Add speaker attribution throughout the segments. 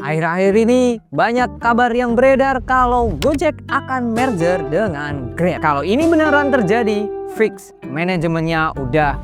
Speaker 1: Akhir-akhir ini banyak kabar yang beredar kalau Gojek akan merger dengan Grab. Kalau ini beneran terjadi, fix manajemennya udah.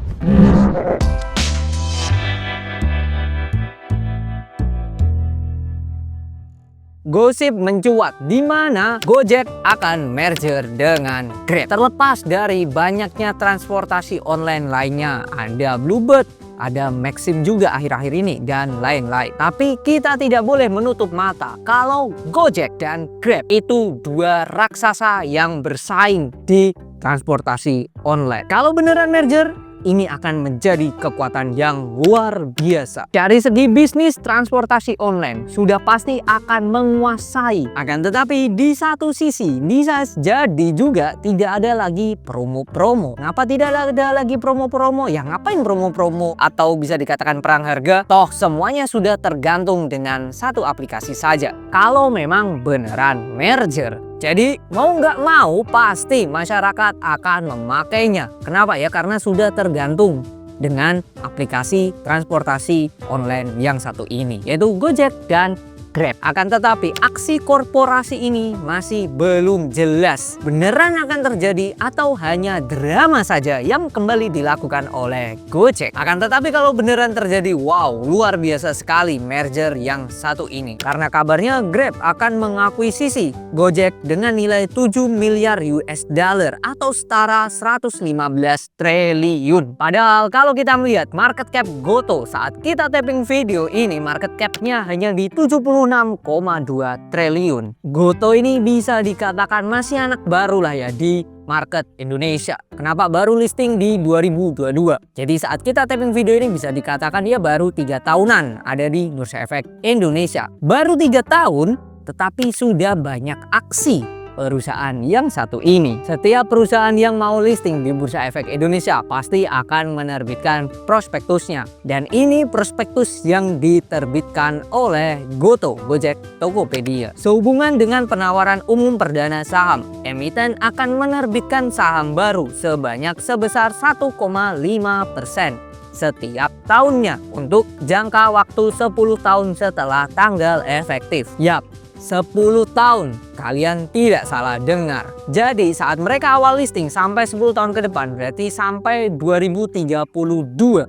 Speaker 1: Gosip mencuat di mana Gojek akan merger dengan Grab. Terlepas dari banyaknya transportasi online lainnya, ada Bluebird, ada Maxim juga akhir-akhir ini, dan lain-lain. Tapi kita tidak boleh menutup mata kalau Gojek dan Grab itu dua raksasa yang bersaing di transportasi online. Kalau beneran merger, ini akan menjadi kekuatan yang luar biasa. Dari segi bisnis transportasi online sudah pasti akan menguasai. Akan tetapi di satu sisi bisa jadi juga tidak ada lagi promo-promo. Kenapa tidak ada lagi promo-promo? Ya ngapain promo-promo? Atau bisa dikatakan perang harga? Toh semuanya sudah tergantung dengan satu aplikasi saja. Kalau memang beneran merger. Jadi mau nggak mau pasti masyarakat akan memakainya. Kenapa ya? Karena sudah tergantung dengan aplikasi transportasi online yang satu ini, yaitu Gojek dan Grab. Akan tetapi aksi korporasi ini masih belum jelas beneran akan terjadi atau hanya drama saja yang kembali dilakukan oleh Gojek. Akan tetapi kalau beneran terjadi, wow, luar biasa sekali merger yang satu ini. Karena kabarnya Grab akan mengakuisisi Gojek dengan nilai 7 miliar US dollar atau setara 115 triliun. Padahal kalau kita melihat market cap Goto saat kita tapping video ini, market capnya hanya di 76,2 triliun. Goto ini bisa dikatakan masih anak baru lah ya di market Indonesia. Kenapa baru listing di 2022? Jadi saat kita tapping video ini bisa dikatakan dia baru 3 tahunan ada di Bursa Efek Indonesia. Baru 3 tahun tetapi sudah banyak aksi perusahaan yang satu ini. Setiap perusahaan yang mau listing di Bursa Efek Indonesia pasti akan menerbitkan prospektusnya. Dan ini prospektus yang diterbitkan oleh Goto, Gojek Tokopedia. Sehubungan dengan penawaran umum perdana saham, emiten akan menerbitkan saham baru sebanyak sebesar 1,5% setiap tahunnya untuk jangka waktu 10 tahun setelah tanggal efektif. Yap, 10 tahun, kalian tidak salah dengar. Jadi saat mereka awal listing sampai 10 tahun ke depan, berarti sampai 2032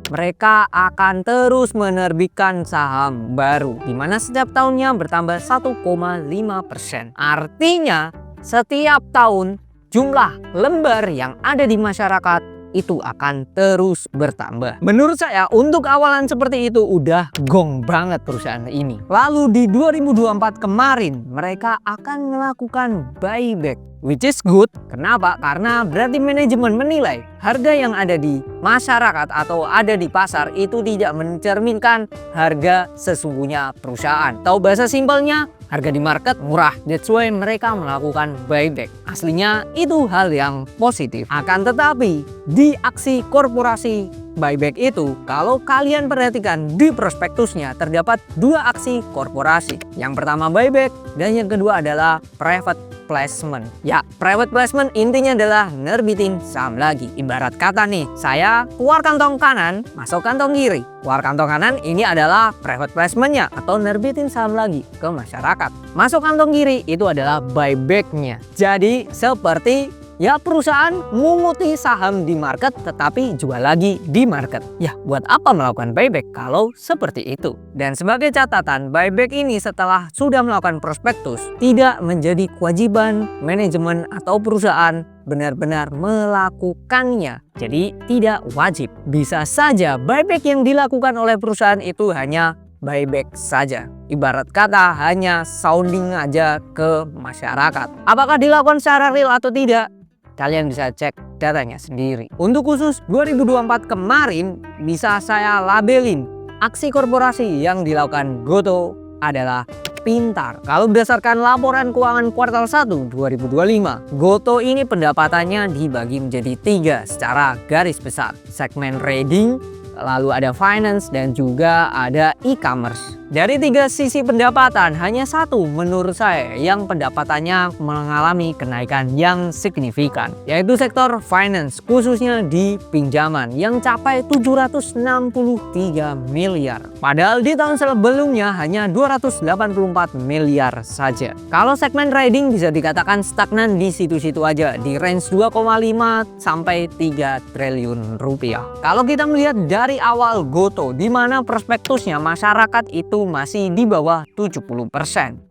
Speaker 1: mereka akan terus menerbitkan saham baru, di mana setiap tahunnya bertambah 1,5%. Artinya setiap tahun jumlah lembar yang ada di masyarakat itu akan terus bertambah. Menurut saya untuk awalan seperti itu udah gong banget perusahaan ini. Lalu di 2024 kemarin mereka akan melakukan buyback, which is good. Kenapa? Karena berarti manajemen menilai harga yang ada di masyarakat atau ada di pasar itu tidak mencerminkan harga sesungguhnya perusahaan. Tahu bahasa simpelnya, harga di market murah. That's why mereka melakukan buyback. Aslinya itu hal yang positif. Akan tetapi di aksi korporasi buyback itu, kalau kalian perhatikan di prospektusnya terdapat dua aksi korporasi. Yang pertama buyback dan yang kedua adalah private placement. Ya, private placement intinya adalah nerbitin saham lagi. Ibarat kata nih, saya keluar kantong kanan, masuk kantong kiri. Keluar kantong kanan ini adalah private placementnya atau nerbitin saham lagi ke masyarakat. Masuk kantong kiri itu adalah buybacknya. Jadi seperti ya perusahaan menguti saham di market tetapi jual lagi di market. Ya buat apa melakukan buyback kalau seperti itu? Dan sebagai catatan, buyback ini setelah sudah melakukan prospektus tidak menjadi kewajiban manajemen atau perusahaan benar-benar melakukannya. Jadi tidak wajib. Bisa saja buyback yang dilakukan oleh perusahaan itu hanya buyback saja. Ibarat kata hanya sounding aja ke masyarakat. Apakah dilakukan secara real atau tidak? Kalian bisa cek datanya sendiri. Untuk khusus 2024 kemarin bisa saya labelin aksi korporasi yang dilakukan Goto adalah pintar. Kalau berdasarkan laporan keuangan kuartal 1 2025, Goto ini pendapatannya dibagi menjadi 3 secara garis besar. Segmen trading, lalu ada finance dan juga ada e-commerce. Dari 3 sisi pendapatan, hanya satu menurut saya yang pendapatannya mengalami kenaikan yang signifikan, yaitu sektor finance, khususnya di pinjaman yang capai 763 miliar. Padahal di tahun sebelumnya hanya 284 miliar saja. Kalau segmen trading bisa dikatakan stagnan di situ-situ aja, di range 2,5 sampai 3 triliun rupiah. Kalau kita melihat dari awal GoTo, di mana prospektusnya masyarakat itu masih di bawah 70%.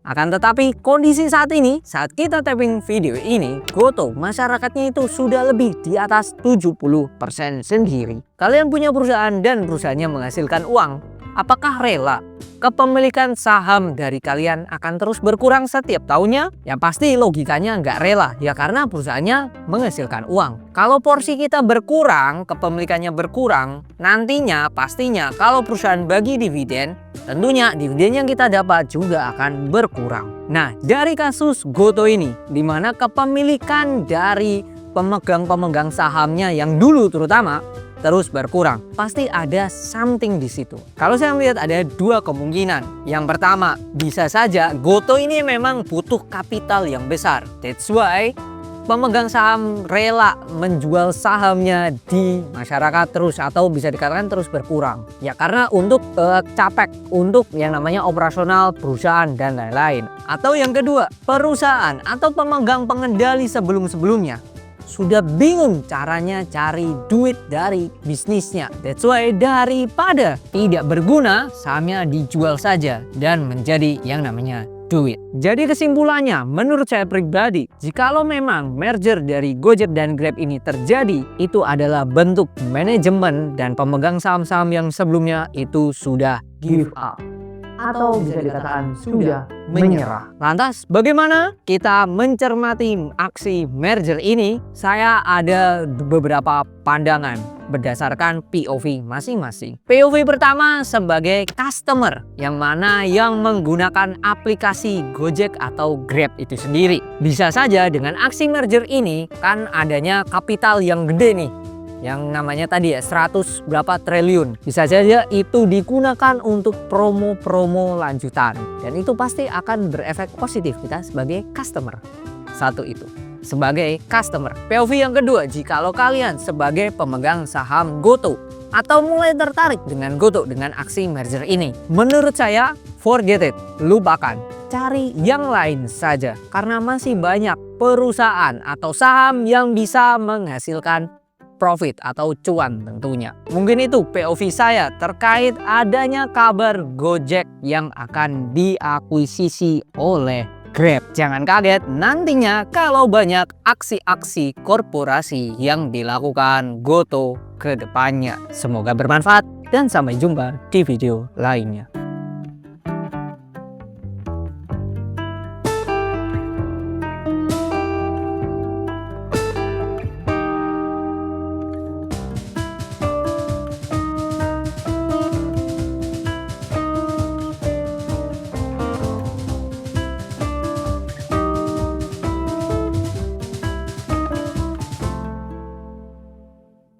Speaker 1: Akan tetapi kondisi saat ini, saat kita tapping video ini, GoTo masyarakatnya itu sudah lebih di atas 70% sendiri. Kalian punya perusahaan dan perusahaannya menghasilkan uang, apakah rela kepemilikan saham dari kalian akan terus berkurang setiap tahunnya? Ya pasti logikanya nggak rela ya, karena perusahaannya menghasilkan uang. Kalau porsi kita berkurang, kepemilikannya berkurang, nantinya pastinya kalau perusahaan bagi dividen, tentunya dividen yang kita dapat juga akan berkurang. Nah, dari kasus GoTo ini, di mana kepemilikan dari pemegang sahamnya yang dulu terutama terus berkurang, pasti ada something di situ. Kalau saya melihat ada dua kemungkinan. Yang pertama, bisa saja GoTo ini memang butuh kapital yang besar. That's why pemegang saham rela menjual sahamnya di masyarakat terus, atau bisa dikatakan terus berkurang. Ya karena untuk capek, untuk yang namanya operasional perusahaan dan lain-lain. Atau yang kedua, perusahaan atau pemegang pengendali sebelum-sebelumnya sudah bingung caranya cari duit dari bisnisnya. That's why daripada tidak berguna, sahamnya dijual saja dan menjadi yang namanya duit. Jadi kesimpulannya, menurut saya pribadi, jikalau memang merger dari Gojek dan Grab ini terjadi, itu adalah bentuk manajemen dan pemegang saham-saham yang sebelumnya itu sudah give up, atau bisa dikatakan sudah menyerah. Lantas bagaimana kita mencermati aksi merger ini? Saya ada beberapa pandangan berdasarkan POV masing-masing. POV pertama sebagai customer, yang mana yang menggunakan aplikasi Gojek atau Grab itu sendiri. Bisa saja dengan aksi merger ini kan adanya kapital yang gede nih, yang namanya tadi ya 100 berapa triliun, bisa saja itu digunakan untuk promo-promo lanjutan, dan itu pasti akan berefek positif kita sebagai customer. Satu itu sebagai customer. POV yang kedua, jikalau kalian sebagai pemegang saham GoTo atau mulai tertarik dengan GoTo dengan aksi merger ini, menurut saya forget it, lupakan, cari yang lain saja, karena masih banyak perusahaan atau saham yang bisa menghasilkan profit atau cuan tentunya. Mungkin itu POV saya terkait adanya kabar Gojek yang akan diakuisisi oleh Grab. Jangan kaget nantinya kalau banyak aksi-aksi korporasi yang dilakukan GoTo ke depannya. Semoga bermanfaat dan sampai jumpa di video lainnya.